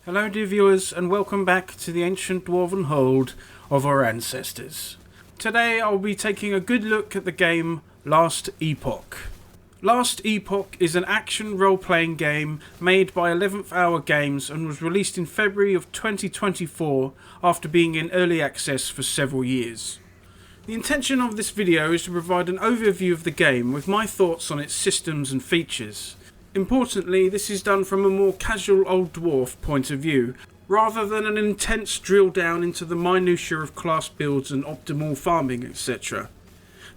Hello dear viewers, and welcome back to the ancient dwarven hold of our ancestors. Today I'll be taking a good look at the game Last Epoch. Last Epoch is an action role-playing game made by 11th Hour Games and was released in February of 2024 after being in early access for several years. The intention of this video is to provide an overview of the game with my thoughts on its systems and features. Importantly, this is done from a more casual old dwarf point of view, rather than an intense drill down into the minutiae of class builds and optimal farming, etc.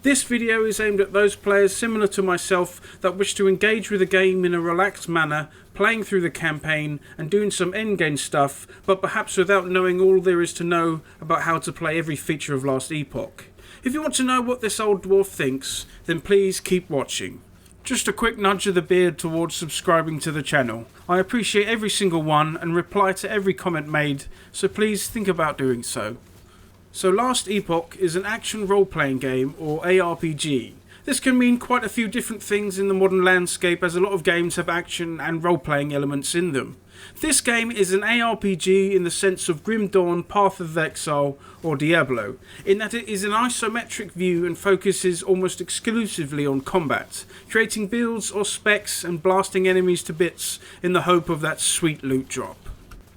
This video is aimed at those players similar to myself that wish to engage with the game in a relaxed manner, playing through the campaign and doing some endgame stuff, but perhaps without knowing all there is to know about how to play every feature of Last Epoch. If you want to know what this old dwarf thinks, then please keep watching. Just a quick nudge of the beard towards subscribing to the channel. I appreciate every single one and reply to every comment made, so please think about doing so. So Last Epoch is an action role-playing game, or ARPG. This can mean quite a few different things in the modern landscape, as a lot of games have action and role-playing elements in them. This game is an ARPG in the sense of Grim Dawn, Path of Exile or Diablo, in that it is an isometric view and focuses almost exclusively on combat, creating builds or specs and blasting enemies to bits in the hope of that sweet loot drop.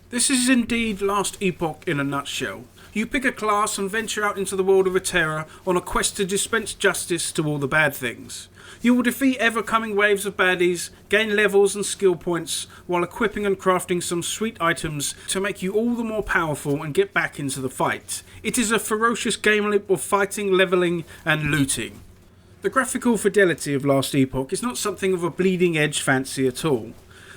This is indeed Last Epoch in a nutshell. You pick a class and venture out into the world of Terra on a quest to dispense justice to all the bad things. You will defeat ever-coming waves of baddies, gain levels and skill points, while equipping and crafting some sweet items to make you all the more powerful and get back into the fight. It is a ferocious game loop of fighting, leveling and looting. The graphical fidelity of Last Epoch is not something of a bleeding edge fancy at all.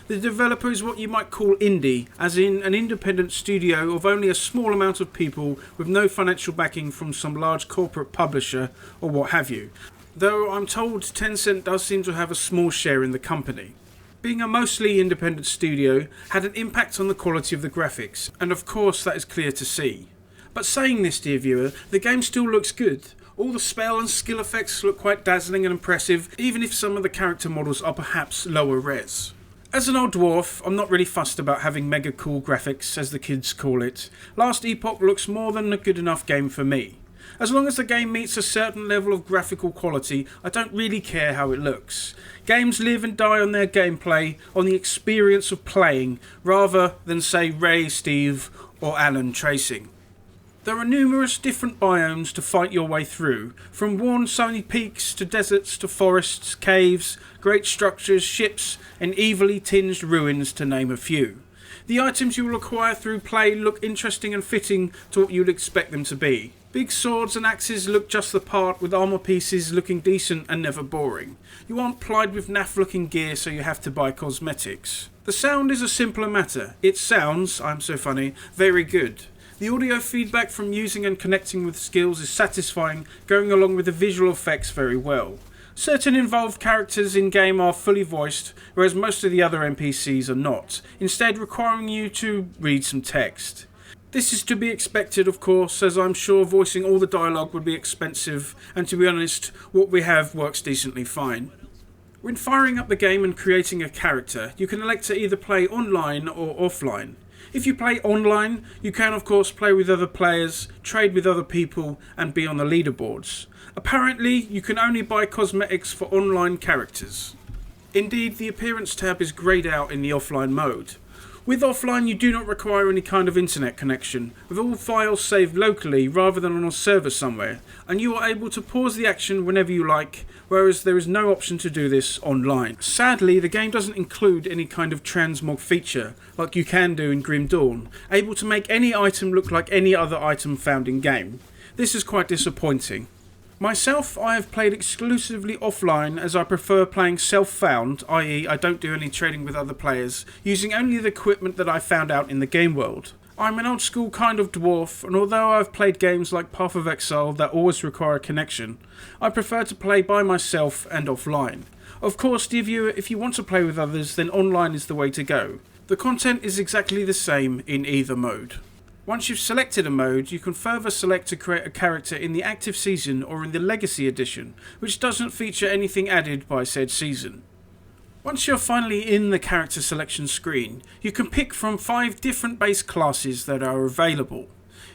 The developer is what you might call indie, as in an independent studio of only a small amount of people with no financial backing from some large corporate publisher or what have you. Though I'm told Tencent does seem to have a small share in the company. Being a mostly independent studio had an impact on the quality of the graphics, and of course that is clear to see. But saying this, dear viewer, the game still looks good. All the spell and skill effects look quite dazzling and impressive, even if some of the character models are perhaps lower res. As an old dwarf, I'm not really fussed about having mega cool graphics, as the kids call it. Last Epoch looks more than a good enough game for me. As long as the game meets a certain level of graphical quality, I don't really care how it looks. Games live and die on their gameplay, on the experience of playing, rather than say Ray, Steve or Alan tracing. There are numerous different biomes to fight your way through, from worn sunny peaks to deserts to forests, caves, great structures, ships and evilly tinged ruins, to name a few. The items you will acquire through play look interesting and fitting to what you'd expect them to be. Big swords and axes look just the part, with armour pieces looking decent and never boring. You aren't plied with naff looking gear, so you have to buy cosmetics. The sound is a simpler matter. It sounds, I'm so funny, very good. The audio feedback from using and connecting with skills is satisfying, going along with the visual effects very well. Certain involved characters in game are fully voiced, whereas most of the other NPCs are not, instead requiring you to read some text. This is to be expected, of course, as I'm sure voicing all the dialogue would be expensive, and to be honest, what we have works decently fine. When firing up the game and creating a character, you can elect to either play online or offline. If you play online, you can of course play with other players, trade with other people and be on the leaderboards. Apparently, you can only buy cosmetics for online characters. Indeed, the appearance tab is greyed out in the offline mode. With offline, you do not require any kind of internet connection, with all files saved locally rather than on a server somewhere, and you are able to pause the action whenever you like, whereas there is no option to do this online. Sadly, the game doesn't include any kind of transmog feature, like you can do in Grim Dawn, able to make any item look like any other item found in game. This is quite disappointing. Myself, I have played exclusively offline, as I prefer playing self-found, i.e. I don't do any trading with other players, using only the equipment that I found out in the game world. I'm an old school kind of dwarf, and although I've played games like Path of Exile that always require a connection, I prefer to play by myself and offline. Of course, dear viewer, if you want to play with others, then online is the way to go. The content is exactly the same in either mode. Once you've selected a mode, you can further select to create a character in the active season or in the legacy edition, which doesn't feature anything added by said season. Once you're finally in the character selection screen, you can pick from 5 different base classes that are available.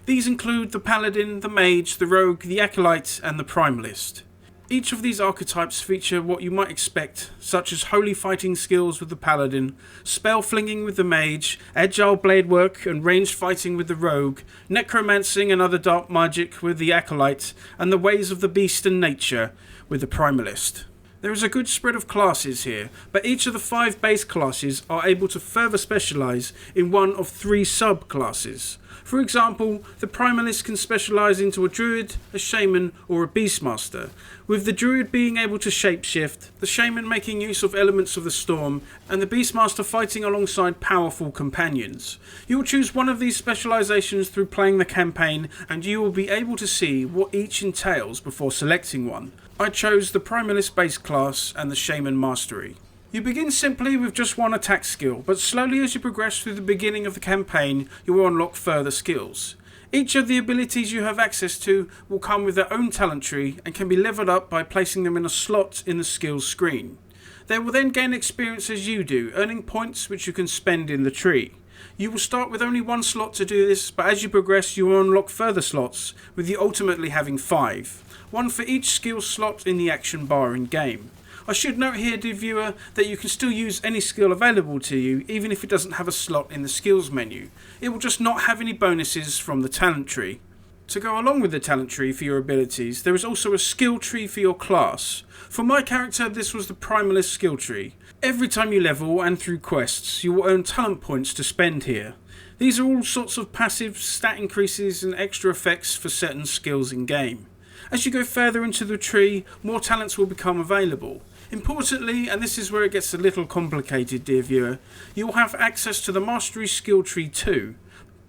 These include the Paladin, the Mage, the Rogue, the Acolyte and the Primalist. Each of these archetypes feature what you might expect, such as holy fighting skills with the Paladin, spell flinging with the Mage, agile blade work and ranged fighting with the Rogue, necromancing and other dark magic with the Acolyte, and the ways of the beast and nature with the Primalist. There is a good spread of classes here, but each of the 5 base classes are able to further specialise in one of 3 sub-classes. For example, the Primalist can specialise into a Druid, a Shaman or a Beastmaster, with the Druid being able to shapeshift, the Shaman making use of elements of the storm, and the Beastmaster fighting alongside powerful companions. You will choose one of these specialisations through playing the campaign, and you will be able to see what each entails before selecting one. I chose the Primalist base class and the Shaman Mastery. You begin simply with just one attack skill, but slowly as you progress through the beginning of the campaign, you will unlock further skills. Each of the abilities you have access to will come with their own talent tree and can be leveled up by placing them in a slot in the skills screen. They will then gain experience as you do, earning points which you can spend in the tree. You will start with only 1 slot to do this, but as you progress you will unlock further slots, with you ultimately having 5, one for each skill slot in the action bar in game. I should note here, dear viewer, that you can still use any skill available to you, even if it doesn't have a slot in the skills menu. It will just not have any bonuses from the talent tree. To go along with the talent tree for your abilities, there is also a skill tree for your class. For my character, this was the Primalist skill tree. Every time you level and through quests, you will earn talent points to spend here. These are all sorts of passive stat increases and extra effects for certain skills in game. As you go further into the tree, more talents will become available. Importantly, and this is where it gets a little complicated, dear viewer, you will have access to the Mastery skill tree too.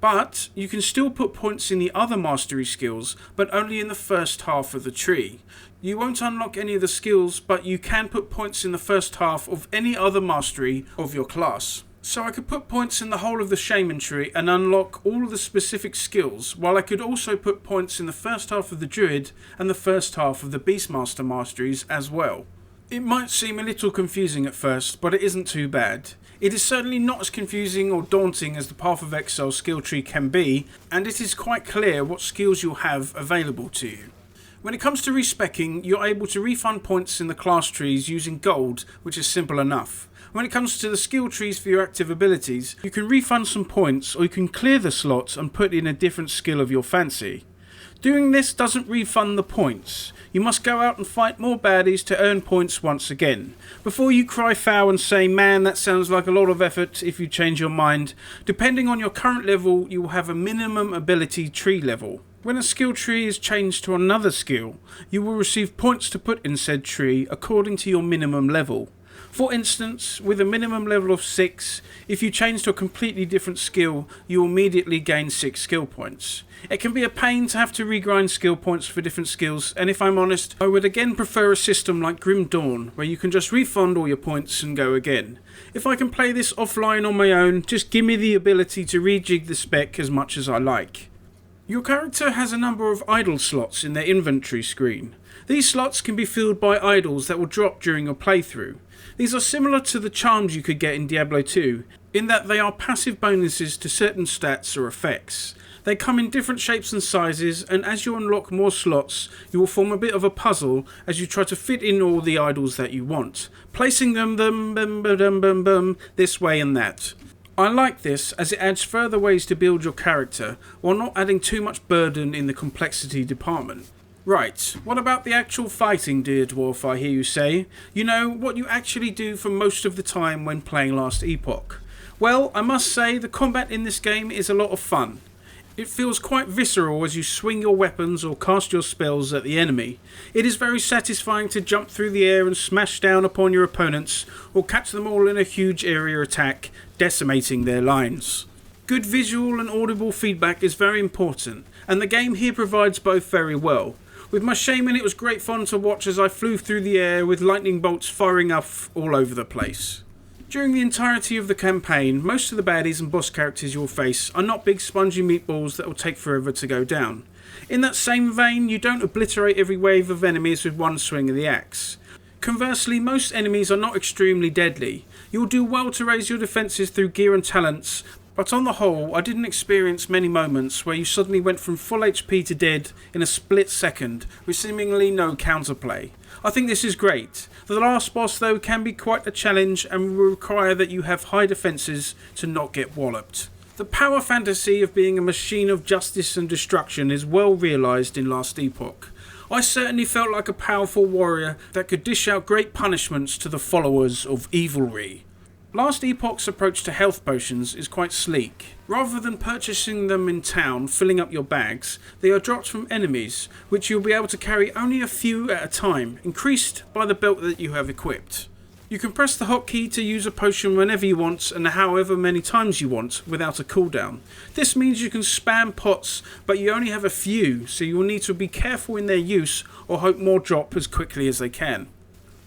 But you can still put points in the other Mastery skills, but only in the first half of the tree. You won't unlock any of the skills, but you can put points in the first half of any other Mastery of your class. So I could put points in the whole of the Shaman tree and unlock all of the specific skills, while I could also put points in the first half of the Druid and the first half of the Beastmaster Masteries as well. It might seem a little confusing at first, but it isn't too bad. It is certainly not as confusing or daunting as the Path of Exile skill tree can be, and it is quite clear what skills you'll have available to you. When it comes to respeccing, you're able to refund points in the class trees using gold, which is simple enough. When it comes to the skill trees for your active abilities, you can refund some points, or you can clear the slots and put in a different skill of your fancy. Doing this doesn't refund the points. You must go out and fight more baddies to earn points once again. Before you cry foul and say, man, that sounds like a lot of effort if you change your mind, depending on your current level, you will have a minimum ability tree level. When a skill tree is changed to another skill, you will receive points to put in said tree according to your minimum level. For instance, with a minimum level of 6, if you change to a completely different skill, you will immediately gain 6 skill points. It can be a pain to have to regrind skill points for different skills, and if I'm honest, I would again prefer a system like Grim Dawn, where you can just refund all your points and go again. If I can play this offline on my own, just give me the ability to rejig the spec as much as I like. Your character has a number of idle slots in their inventory screen. These slots can be filled by idols that will drop during your playthrough. These are similar to the charms you could get in Diablo 2, in that they are passive bonuses to certain stats or effects. They come in different shapes and sizes, and as you unlock more slots, you will form a bit of a puzzle as you try to fit in all the idols that you want, placing them this way and that. I like this as it adds further ways to build your character, while not adding too much burden in the complexity department. Right, what about the actual fighting, dear dwarf, I hear you say? You know, what you actually do for most of the time when playing Last Epoch. Well, I must say the combat in this game is a lot of fun. It feels quite visceral as you swing your weapons or cast your spells at the enemy. It is very satisfying to jump through the air and smash down upon your opponents, or catch them all in a huge area attack, decimating their lines. Good visual and audible feedback is very important, and the game here provides both very well. With my Shaman, it was great fun to watch as I flew through the air with lightning bolts firing off all over the place. During the entirety of the campaign, most of the baddies and boss characters you'll face are not big spongy meatballs that will take forever to go down. In that same vein, you don't obliterate every wave of enemies with one swing of the axe. Conversely, most enemies are not extremely deadly. You'll do well to raise your defences through gear and talents, but on the whole, I didn't experience many moments where you suddenly went from full HP to dead in a split second, with seemingly no counterplay. I think this is great. The last boss though can be quite a challenge and will require that you have high defences to not get walloped. The power fantasy of being a machine of justice and destruction is well realised in Last Epoch. I certainly felt like a powerful warrior that could dish out great punishments to the followers of evilry. Last Epoch's approach to health potions is quite sleek. Rather than purchasing them in town, filling up your bags, they are dropped from enemies, which you'll be able to carry only a few at a time, increased by the belt that you have equipped. You can press the hotkey to use a potion whenever you want and however many times you want without a cooldown. This means you can spam pots, but you only have a few, so you will need to be careful in their use or hope more drop as quickly as they can.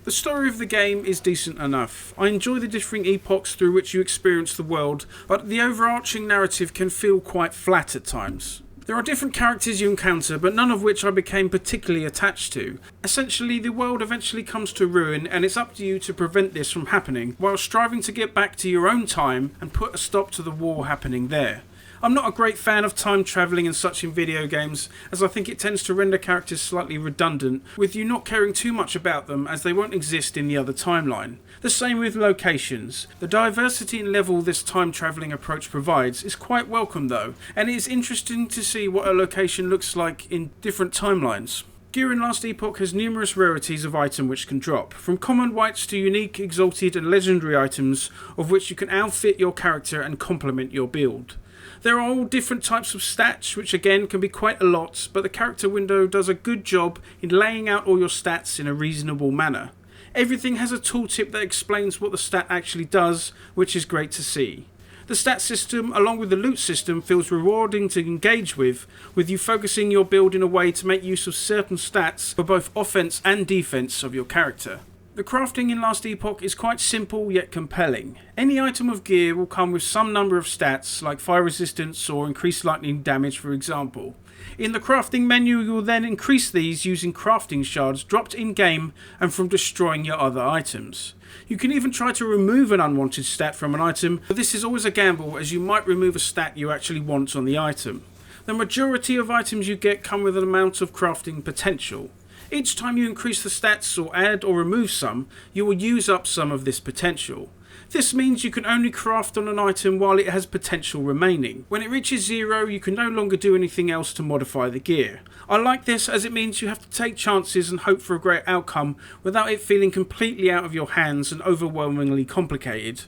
The story of the game is decent enough. I enjoy the differing epochs through which you experience the world, but the overarching narrative can feel quite flat at times. There are different characters you encounter, but none of which I became particularly attached to. Essentially, the world eventually comes to ruin, and it's up to you to prevent this from happening, while striving to get back to your own time and put a stop to the war happening there. I'm not a great fan of time travelling and such in video games, as I think it tends to render characters slightly redundant, with you not caring too much about them as they won't exist in the other timeline. The same with locations. The diversity and level this time travelling approach provides is quite welcome though, and it is interesting to see what a location looks like in different timelines. Gear in Last Epoch has numerous rarities of item which can drop, from common wights to unique, exalted and legendary items of which you can outfit your character and complement your build. There are all different types of stats, which again can be quite a lot, but the character window does a good job in laying out all your stats in a reasonable manner. Everything has a tooltip that explains what the stat actually does, which is great to see. The stat system, along with the loot system, feels rewarding to engage with you focusing your build in a way to make use of certain stats for both offense and defense of your character. The crafting in Last Epoch is quite simple yet compelling. Any item of gear will come with some number of stats, like fire resistance or increased lightning damage for example. In the crafting menu you will then increase these using crafting shards dropped in game and from destroying your other items. You can even try to remove an unwanted stat from an item, but this is always a gamble as you might remove a stat you actually want on the item. The majority of items you get come with an amount of crafting potential. Each time you increase the stats or add or remove some, you will use up some of this potential. This means you can only craft on an item while it has potential remaining. When it reaches 0, you can no longer do anything else to modify the gear. I like this as it means you have to take chances and hope for a great outcome without it feeling completely out of your hands and overwhelmingly complicated.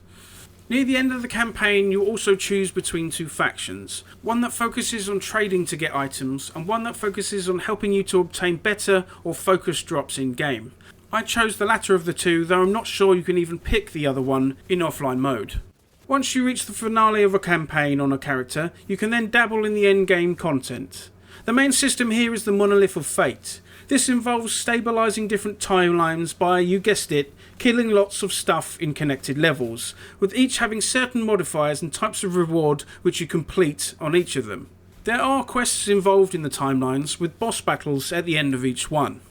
Near the end of the campaign, you also choose between two factions, one that focuses on trading to get items and one that focuses on helping you to obtain better or focused drops in game. I chose the latter of the two, though I'm not sure you can even pick the other one in offline mode. Once you reach the finale of a campaign on a character, you can then dabble in the endgame content. The main system here is the Monolith of Fate. This involves stabilising different timelines by, you guessed it, killing lots of stuff in connected levels, with each having certain modifiers and types of reward which you complete on each of them. There are quests involved in the timelines, with boss battles at the end of each one.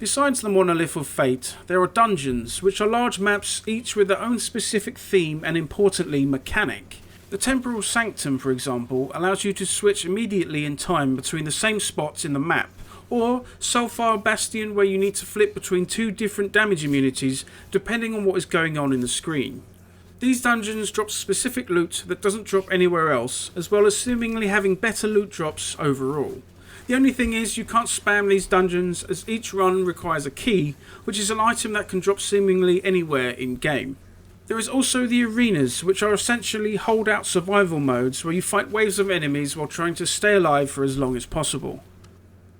Besides the Monolith of Fate, there are dungeons, which are large maps each with their own specific theme and importantly mechanic. The Temporal Sanctum, for example, allows you to switch immediately in time between the same spots in the map, or Sulfur Bastion, where you need to flip between two different damage immunities depending on what is going on in the screen. These dungeons drop specific loot that doesn't drop anywhere else, as well as seemingly having better loot drops overall. The only thing is you can't spam these dungeons as each run requires a key, which is an item that can drop seemingly anywhere in game. There is also the arenas, which are essentially holdout survival modes where you fight waves of enemies while trying to stay alive for as long as possible.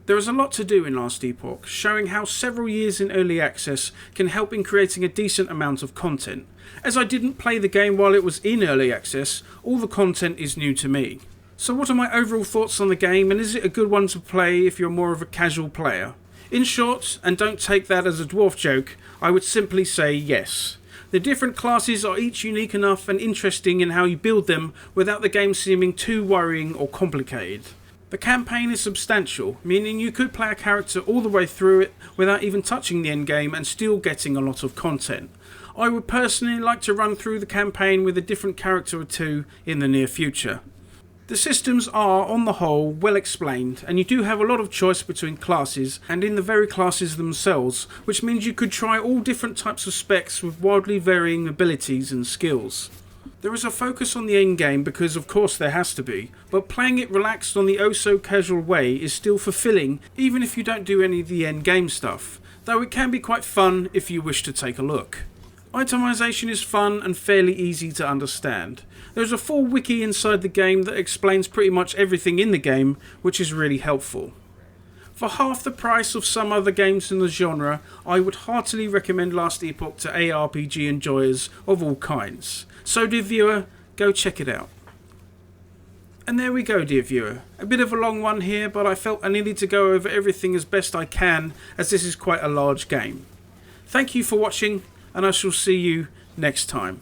There is a lot to do in Last Epoch, showing how several years in early access can help in creating a decent amount of content. As I didn't play the game while it was in early access, all the content is new to me. So what are my overall thoughts on the game, and is it a good one to play if you're more of a casual player? In short, and don't take that as a dwarf joke, I would simply say yes. The different classes are each unique enough and interesting in how you build them without the game seeming too worrying or complicated. The campaign is substantial, meaning you could play a character all the way through it without even touching the endgame and still getting a lot of content. I would personally like to run through the campaign with a different character or two in the near future. The systems are, on the whole, well explained, and you do have a lot of choice between classes and in the very classes themselves, which means you could try all different types of specs with wildly varying abilities and skills. There is a focus on the endgame because of course there has to be, but playing it relaxed on the oh so casual way is still fulfilling even if you don't do any of the endgame stuff, though it can be quite fun if you wish to take a look. Itemization is fun and fairly easy to understand. There's a full wiki inside the game that explains pretty much everything in the game, which is really helpful. For half the price of some other games in the genre, I would heartily recommend Last Epoch to ARPG enjoyers of all kinds. So dear viewer, go check it out. And there we go, dear viewer. A bit of a long one here, but I felt I needed to go over everything as best I can, as this is quite a large game. Thank you for watching, and I shall see you next time.